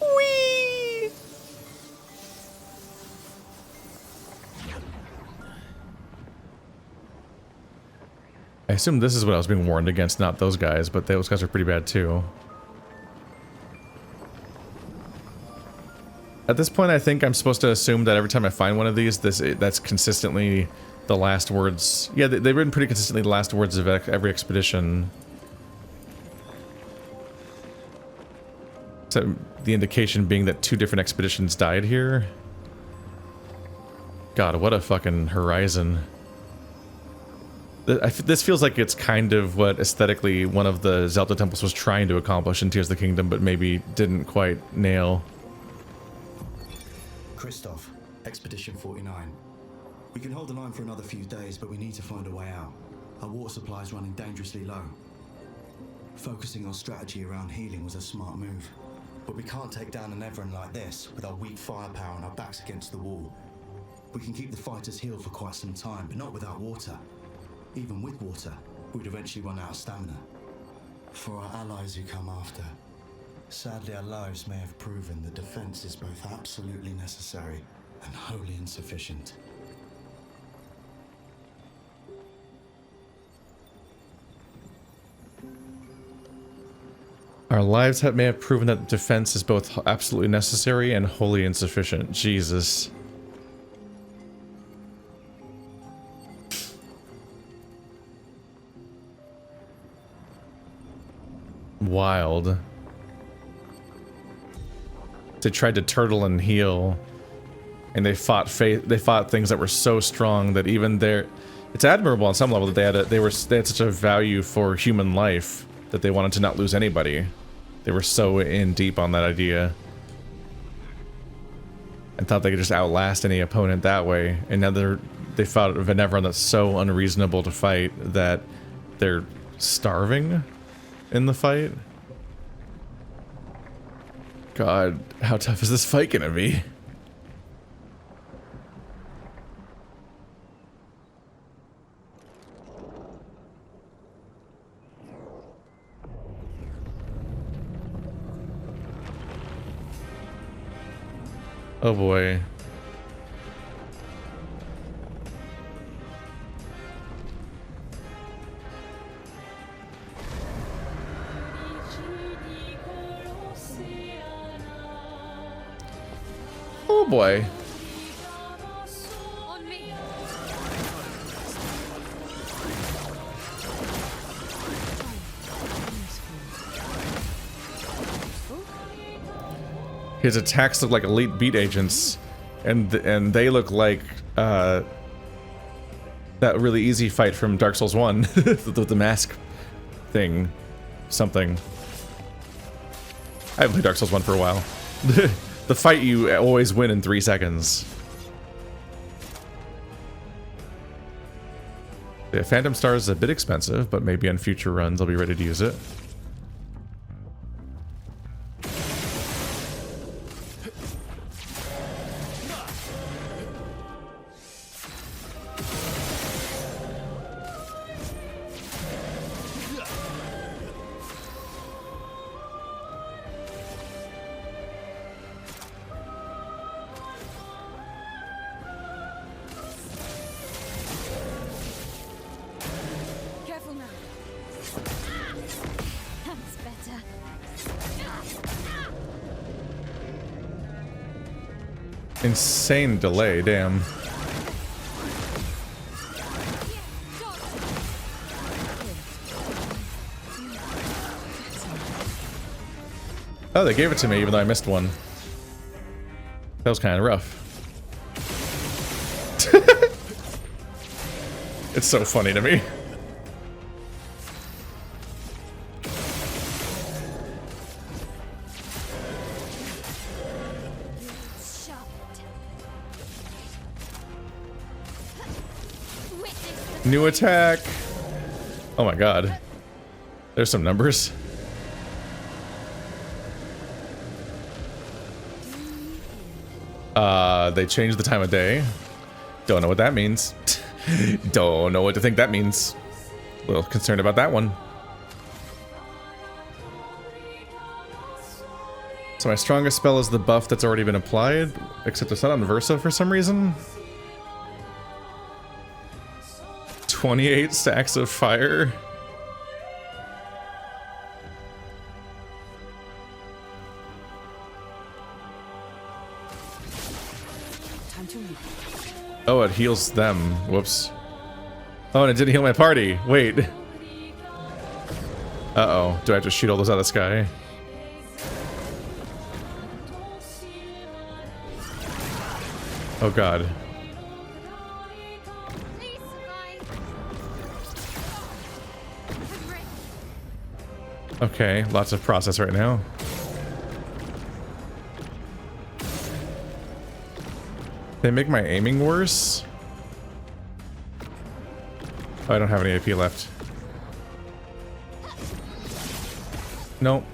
Whee! I assume this is what I was being warned against, not those guys, but those guys are pretty bad too. At this point, I think I'm supposed to assume that every time I find one of these, that's consistently the last words. Yeah, they've written pretty consistently the last words of every expedition. So the indication being that 2 different expeditions died here. God, what a fucking horizon. This feels like it's kind of what aesthetically one of the Zelda temples was trying to accomplish in Tears of the Kingdom, but maybe didn't quite nail. Christoph, Expedition 49. We can hold the line for another few days, but we need to find a way out. Our water supply is running dangerously low. Focusing our strategy around healing was a smart move. But we can't take down an Everin like this with our weak firepower and our backs against the wall. We can keep the fighters healed for quite some time, but not without water. Even with water, we'd eventually run out of stamina. For our allies who come after, sadly our lives may have proven that defense is both absolutely necessary and wholly insufficient. Our lives may have proven that defense is both absolutely necessary and wholly insufficient. Jesus. Wild. They tried to turtle and heal, and they fought things that were so strong that even their... It's admirable on some level that they had such a value for human life that they wanted to not lose anybody. They were so in deep on that idea and thought they could just outlast any opponent that way. And now they fought a Venevron that's so unreasonable to fight that they're starving in the fight. God, how tough is this fight gonna be? Oh boy. Oh boy. On me. His attacks look like elite beat agents, and they look like that really easy fight from Dark Souls 1, the mask thing, something. I haven't played Dark Souls 1 for a while. The fight you always win in 3 seconds. Yeah, Phantom Star is a bit expensive, but maybe on future runs I'll be ready to use it. Careful now. That's better. Insane delay, damn. Oh, they gave it to me even though I missed one. That was kind of rough. It's so funny to me. New attack. Oh my god. There's some numbers. They changed the time of day. Don't know what that means. Don't know what to think that means. A little concerned about that one. So my strongest spell is the buff that's already been applied, except it's not on Verso for some reason. 28 stacks of fire. Oh, it heals them. Whoops. Oh, and it didn't heal my party. Wait. Uh-oh. Do I have to shoot all those out of the sky? Oh, God. Okay, lots of process right now. They make my aiming worse? Oh, I don't have any AP left. Nope.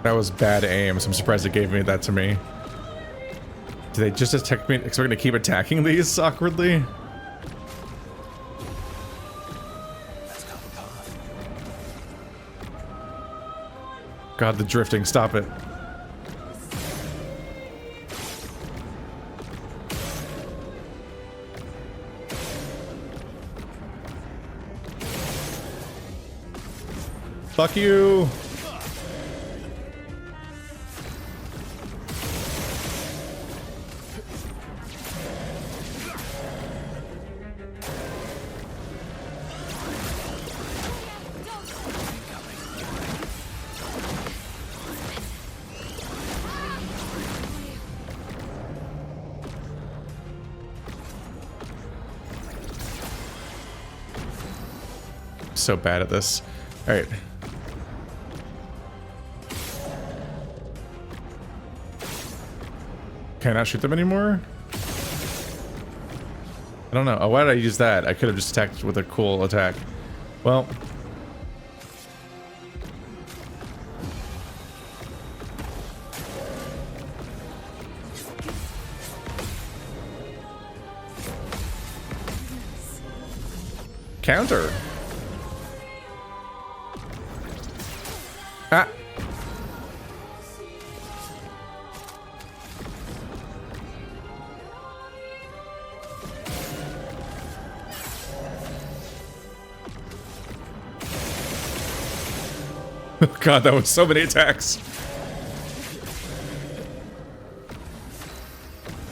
That was bad aim, so I'm surprised it gave me that to me. Do they just attack me? Because we're gonna keep attacking these awkwardly? God, the drifting, stop it. Fuck you! So bad at this. All right. Can I not shoot them anymore? I don't know. Oh, why did I use that? I could have just attacked with a cool attack. Well. Counter. Ah. God, that was so many attacks.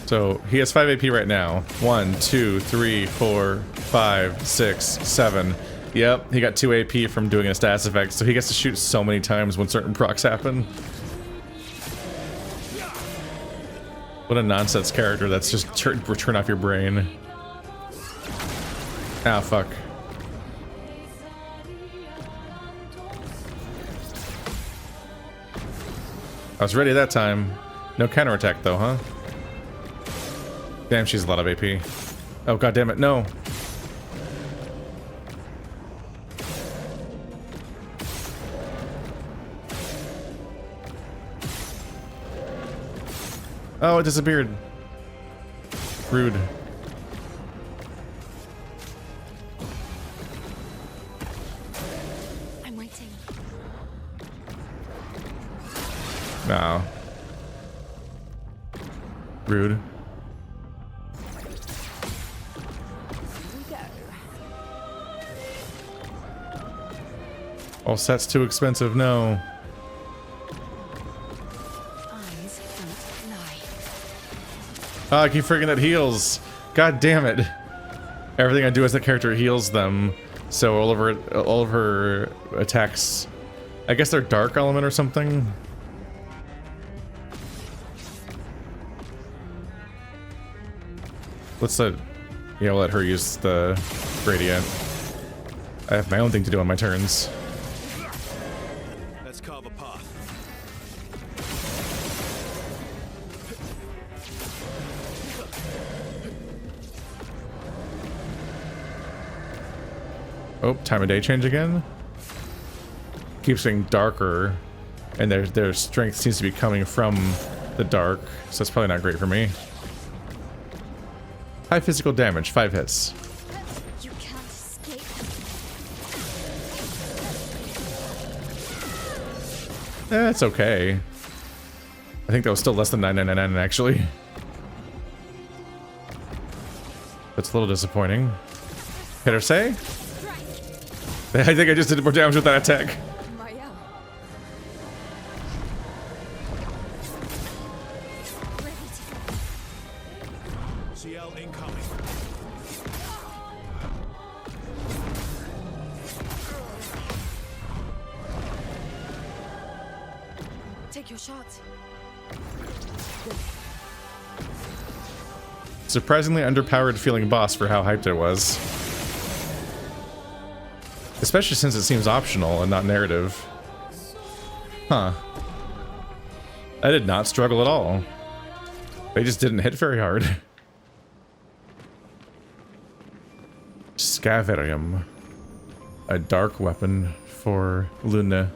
So he has 5 AP right now. 1, 2, 3, 4, 5, 6, 7. Yep, he got 2 AP from doing a status effect, so he gets to shoot so many times when certain procs happen. What a nonsense character that's just turn off your brain. Ah, fuck. I was ready that time. No counterattack though, huh? Damn, she's a lot of AP. Oh, god damn it, no. Oh, it disappeared. Rude. I'm waiting. No. Rude. All sets too expensive, no. Ah, I keep freaking that heals. God damn it. Everything I do as the character heals them, so all of her attacks, I guess they're dark element or something. Let's let her use the gradient. I have my own thing to do on my turns. Let's carve a path. Oh, time of day change again. Keeps getting darker, and their strength seems to be coming from the dark, so that's probably not great for me. High physical damage, 5 hits. You can't escape. It's okay. I think that was still less than 999 actually. That's a little disappointing. Hit or say? I think I just did more damage with that attack. Marrow. Ready to CL incoming. take your shots. Surprisingly underpowered feeling boss for how hyped it was. Especially since it seems optional and not narrative. Huh. I did not struggle at all. They just didn't hit very hard. Scaverium. A dark weapon for Luna.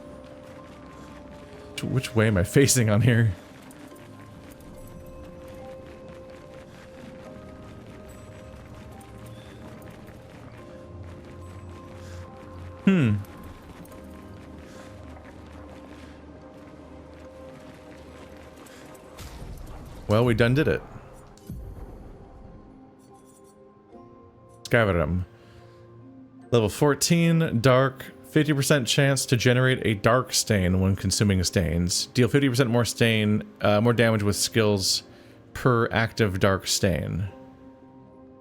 Which way am I facing on here? Well, we done did it. Scaverium. Level 14, dark, 50% chance to generate a dark stain when consuming stains. Deal 50% more stain, more damage with skills per active dark stain.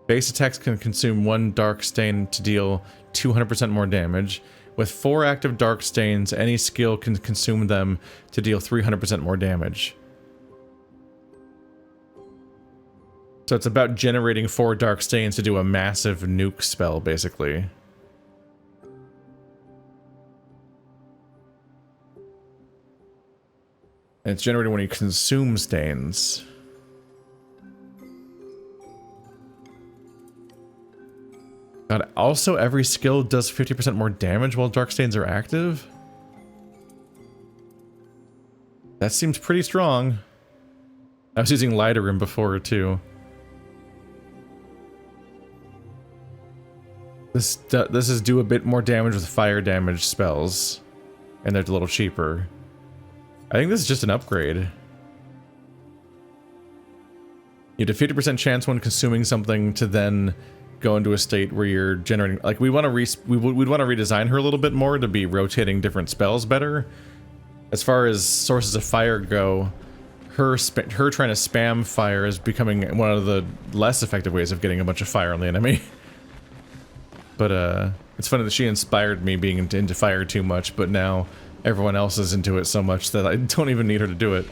Base attacks can consume 1 dark stain to deal 200% more damage. With 4 active dark stains, any skill can consume them to deal 300% more damage. So it's about generating 4 dark stains to do a massive nuke spell, basically. And it's generated when you consume stains. God, also every skill does 50% more damage while dark stains are active? That seems pretty strong. I was using Lighterroom before, too. This is do a bit more damage with fire damage spells. And they're a little cheaper. I think this is just an upgrade. You have a 50% chance when consuming something to then go into a state where you're generating, like, we'd want to redesign her a little bit more to be rotating different spells better. As far as sources of fire go, her trying to spam fire is becoming one of the less effective ways of getting a bunch of fire on the enemy. But it's funny that she inspired me being into fire too much, but now everyone else is into it so much that I don't even need her to do it.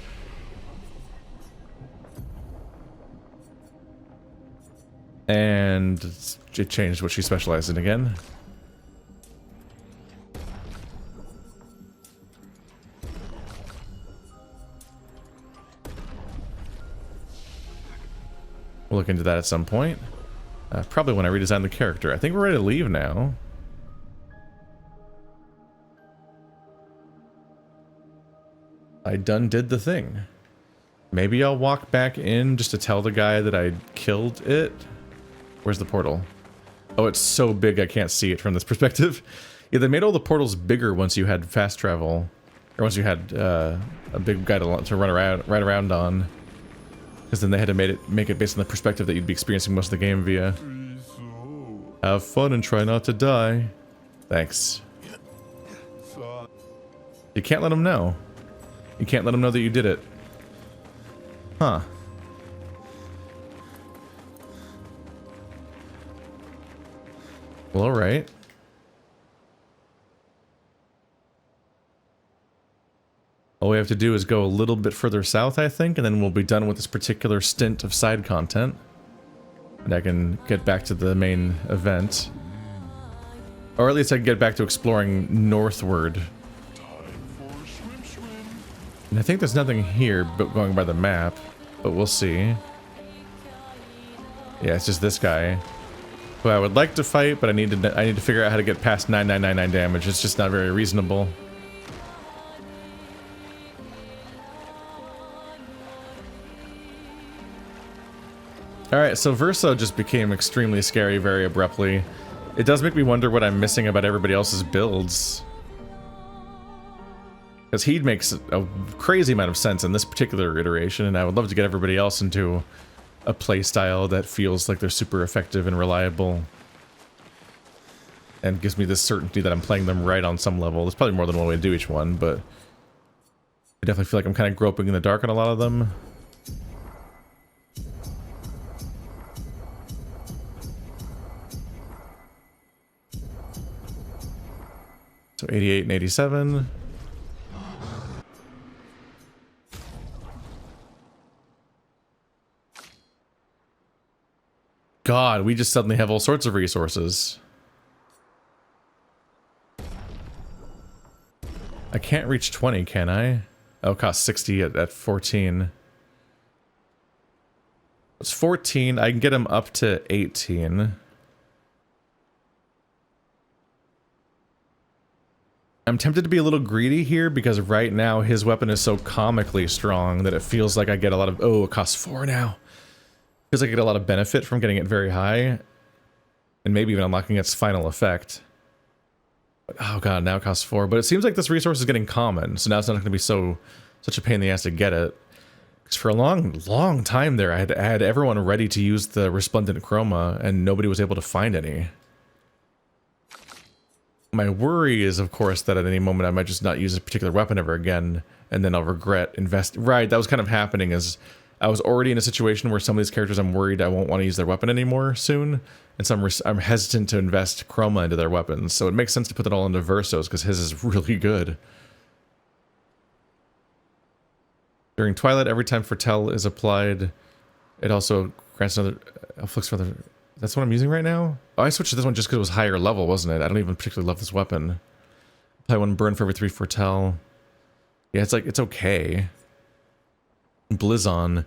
And it changed what she specialized in again. We'll look into that at some point. Probably when I redesign the character. I think we're ready to leave now. I done did the thing. Maybe I'll walk back in just to tell the guy that I killed it. Where's the portal? Oh, it's so big I can't see it from this perspective. Yeah, they made all the portals bigger once you had fast travel. Or once you had a big guy to run around on. Because then they had to make it based on the perspective that you'd be experiencing most of the game via. Have fun and try not to die. Thanks. You can't let them know. You can't let them know that you did it. Huh. Well, alright. All we have to do is go a little bit further south, I think, and then we'll be done with this particular stint of side content. And I can get back to the main event. Or at least I can get back to exploring northward. And I think there's nothing here but going by the map, but we'll see. Yeah, it's just this guy, who I would like to fight, but I need to figure out how to get past 9999 damage. It's just not very reasonable. Alright, so Verso just became extremely scary very abruptly. It does make me wonder what I'm missing about everybody else's builds. Because he makes a crazy amount of sense in this particular iteration, and I would love to get everybody else into a playstyle that feels like they're super effective and reliable. And gives me this certainty that I'm playing them right on some level. There's probably more than one way to do each one, but I definitely feel like I'm kind of groping in the dark on a lot of them. So 88 and 87. God, we just suddenly have all sorts of resources. I can't reach 20, can I? Oh, it costs 60 at 14. It's 14. I can get him up to 18. I'm tempted to be a little greedy here because right now his weapon is so comically strong that it feels like I get a lot of... Oh, it costs 4 now. Feels like I get a lot of benefit from getting it very high. And maybe even unlocking its final effect. But, oh god, now it costs 4. But it seems like this resource is getting common, so now it's not going to be such a pain in the ass to get it. Because for a long time there, I had everyone ready to use the resplendent chroma, and nobody was able to find any. My worry is, of course, that at any moment I might just not use a particular weapon ever again, and then I'll regret investing. Right, that was kind of happening as I was already in a situation where some of these characters I'm worried I won't want to use their weapon anymore soon, and so I'm hesitant to invest chroma into their weapons, so it makes sense to put that all into Verso's, because his is really good. During Twilight, every time Foretell is applied, it also grants another... afflicts another... That's what I'm using right now? Oh, I switched to this one just because it was higher level, wasn't it? I don't even particularly love this weapon. Apply 1 burn for every 3 Foretell. Yeah, it's like, it's okay. Blizzon.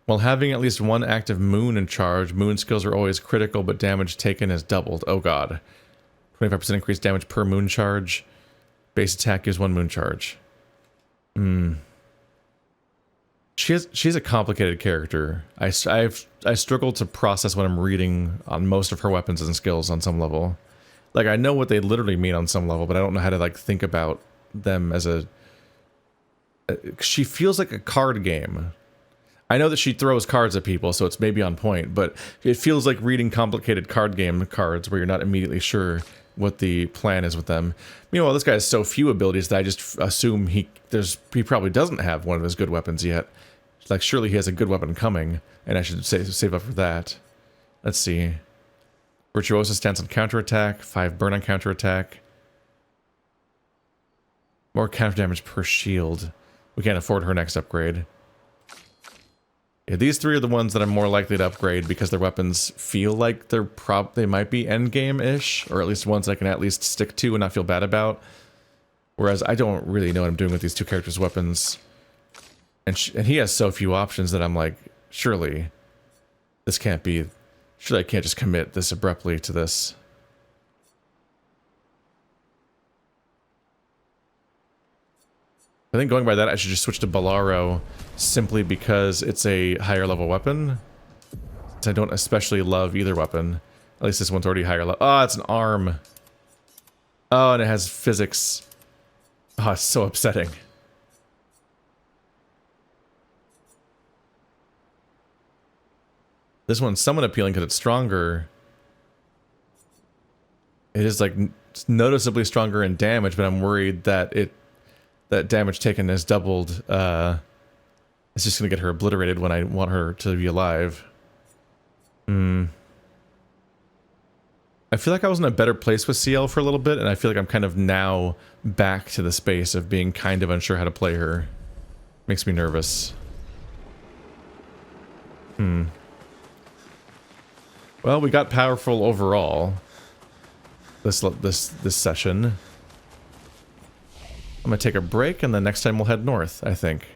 While having at least 1 active moon in charge, moon skills are always critical, but damage taken is doubled. Oh god. 25% increased damage per moon charge. Base attack gives 1 moon charge. She's a complicated character. I struggle to process what I'm reading on most of her weapons and skills on some level. Like, I know what they literally mean on some level, but I don't know how to, like, think about them as a... She feels like a card game. I know that she throws cards at people, so it's maybe on point, but it feels like reading complicated card game cards where you're not immediately sure what the plan is with them. Meanwhile, this guy has so few abilities that I just assume he probably doesn't have one of his good weapons yet. Like, surely he has a good weapon coming, and I should save up for that. Let's see. Virtuosa stance on counterattack, 5 burn on counterattack. More counter damage per shield. We can't afford her next upgrade. Yeah, these 3 are the ones that I'm more likely to upgrade because their weapons feel like they might be endgame-ish, or at least ones I can at least stick to and not feel bad about. Whereas I don't really know what I'm doing with these 2 characters' weapons. And he has so few options that I'm like, surely this can't be... Surely I can't just commit this abruptly to this. I think going by that, I should just switch to Ballard simply because it's a higher level weapon. Since I don't especially love either weapon. At least this one's already higher level. Oh, it's an arm. Oh, and it has physics. Oh, it's so upsetting. This one's somewhat appealing because it's stronger. It is like noticeably stronger in damage, but I'm worried that that damage taken is doubled. It's just gonna get her obliterated when I want her to be alive. I feel like I was in a better place with CL for a little bit, and I feel like I'm kind of now back to the space of being kind of unsure how to play her. Makes me nervous. Well, we got powerful overall this session. I'm gonna take a break, and then next time we'll head north, I think.